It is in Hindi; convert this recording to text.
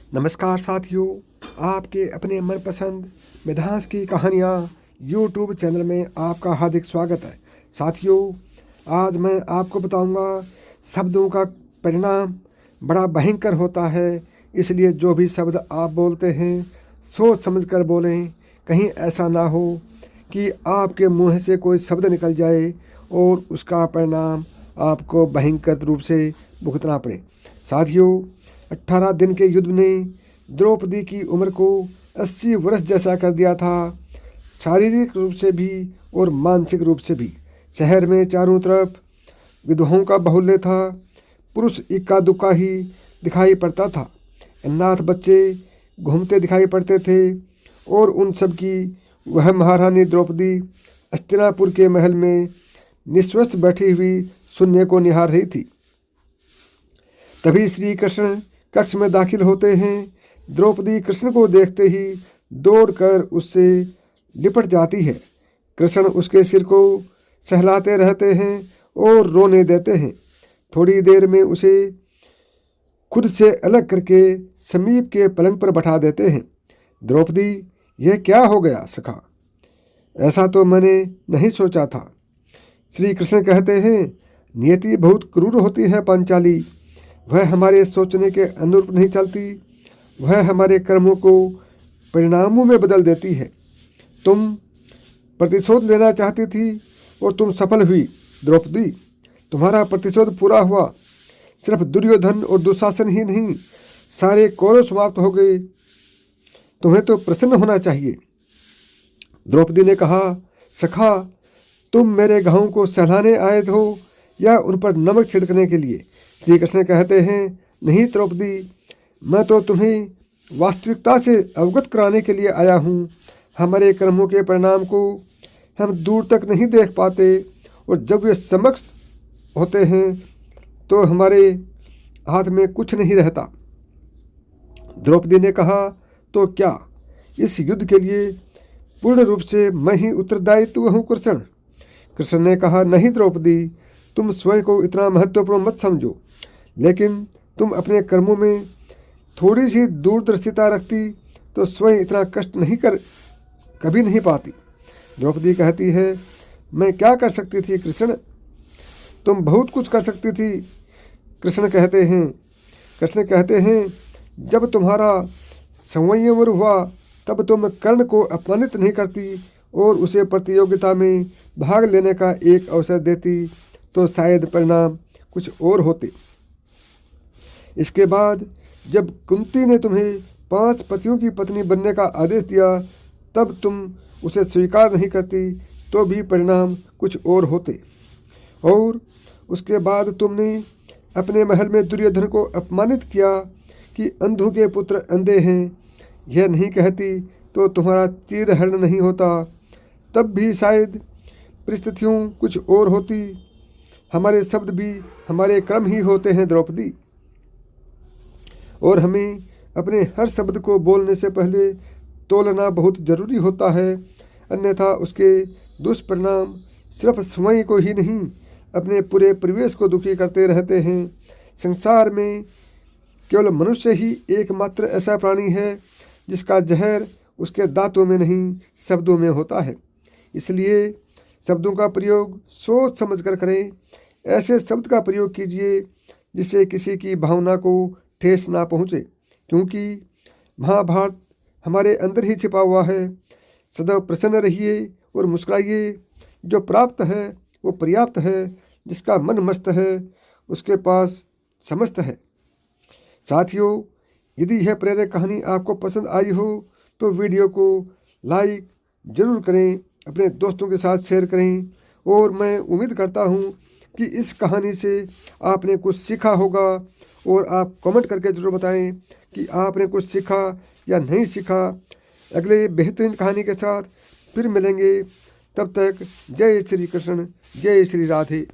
नमस्कार साथियों, आपके अपने मनपसंद मिठास की कहानियाँ यूट्यूब चैनल में आपका हार्दिक स्वागत है। साथियों, आज मैं आपको बताऊंगा शब्दों का परिणाम बड़ा भयंकर होता है, इसलिए जो भी शब्द आप बोलते हैं सोच समझकर बोलें। कहीं ऐसा ना हो कि आपके मुंह से कोई शब्द निकल जाए और उसका परिणाम आपको भयंकर रूप से भुगतना पड़े। साथियों, 18 दिन के युद्ध ने द्रौपदी की उम्र को 80 वर्ष जैसा कर दिया था, शारीरिक रूप से भी और मानसिक रूप से भी। शहर में चारों तरफ विधवाओं का बाहुल्य था, पुरुष इक्का दुक्का ही दिखाई पड़ता था। अनाथ बच्चे घूमते दिखाई पड़ते थे और उन सब की वह महारानी द्रौपदी हस्तिनापुर के महल में निस्वस्थ बैठी हुई शून्य को निहार रही थी। तभी श्री कृष्ण कक्ष में दाखिल होते हैं। द्रौपदी कृष्ण को देखते ही दौड़कर उससे लिपट जाती है। कृष्ण उसके सिर को सहलाते रहते हैं और रोने देते हैं। थोड़ी देर में उसे खुद से अलग करके समीप के पलंग पर बैठा देते हैं। द्रौपदी, यह क्या हो गया सखा? ऐसा तो मैंने नहीं सोचा था। श्री कृष्ण कहते हैं, नियति बहुत क्रूर होती है पांचाली। वह हमारे सोचने के अनुरूप नहीं चलती, वह हमारे कर्मों को परिणामों में बदल देती है। तुम प्रतिशोध लेना चाहती थी और तुम सफल हुई द्रौपदी। तुम्हारा प्रतिशोध पूरा हुआ। सिर्फ दुर्योधन और दुशासन ही नहीं, सारे कौरव समाप्त हो गए। तुम्हें तो प्रसन्न होना चाहिए। द्रौपदी ने कहा, सखा, तुम मेरे घावों को सहलाने आए हो या उन पर नमक छिड़कने के लिए? श्री कृष्ण कहते हैं, नहीं द्रौपदी, मैं तो तुम्हें वास्तविकता से अवगत कराने के लिए आया हूँ। हमारे कर्मों के परिणाम को हम दूर तक नहीं देख पाते और जब वे समक्ष होते हैं तो हमारे हाथ में कुछ नहीं रहता। द्रौपदी ने कहा, तो क्या इस युद्ध के लिए पूर्ण रूप से मैं ही उत्तरदायित्व हूँ कृष्ण? कृष्ण ने कहा, नहीं द्रौपदी, तुम स्वयं को इतना महत्वपूर्ण मत समझो, लेकिन तुम अपने कर्मों में थोड़ी सी दूरदर्शिता रखती तो स्वयं इतना कष्ट कभी नहीं पाती। द्रौपदी कहती है, मैं क्या कर सकती थी कृष्ण? तुम बहुत कुछ कर सकती थी। कृष्ण कहते हैं, जब तुम्हारा संयम हुआ तब तुम कर्ण को अपमानित नहीं करती और उसे प्रतियोगिता में भाग लेने का एक अवसर देती तो शायद परिणाम कुछ और होते। इसके बाद जब कुंती ने तुम्हें 5 पतियों की पत्नी बनने का आदेश दिया तब तुम उसे स्वीकार नहीं करती तो भी परिणाम कुछ और होते। और उसके बाद तुमने अपने महल में दुर्योधन को अपमानित किया कि अंधों के पुत्र अंधे हैं। यह नहीं कहती तो तुम्हारा चीरहरण नहीं होता, तब भी शायद परिस्थितियों कुछ और होती। हमारे शब्द भी हमारे कर्म ही होते हैं द्रौपदी, और हमें अपने हर शब्द को बोलने से पहले तोलना बहुत जरूरी होता है, अन्यथा उसके दुष्परिणाम सिर्फ स्वयं को ही नहीं अपने पूरे परिवेश को दुखी करते रहते हैं। संसार में केवल मनुष्य ही एकमात्र ऐसा प्राणी है जिसका जहर उसके दांतों में नहीं शब्दों में होता है। इसलिए शब्दों का प्रयोग सोच समझ कर करें। ऐसे शब्द का प्रयोग कीजिए जिससे किसी की भावना को ठेस ना पहुँचे, क्योंकि महाभारत हमारे अंदर ही छिपा हुआ है। सदैव प्रसन्न रहिए और मुस्कुराइए। जो प्राप्त है वो पर्याप्त है, जिसका मन मस्त है उसके पास समस्त है। साथियों, यदि यह प्रेरक कहानी आपको पसंद आई हो तो वीडियो को लाइक ज़रूर करें, अपने दोस्तों के साथ शेयर करें, और मैं उम्मीद करता हूँ कि इस कहानी से आपने कुछ सीखा होगा। और आप कमेंट करके ज़रूर बताएं कि आपने कुछ सीखा या नहीं सीखा। अगले बेहतरीन कहानी के साथ फिर मिलेंगे, तब तक जय श्री कृष्ण, जय श्री राधे।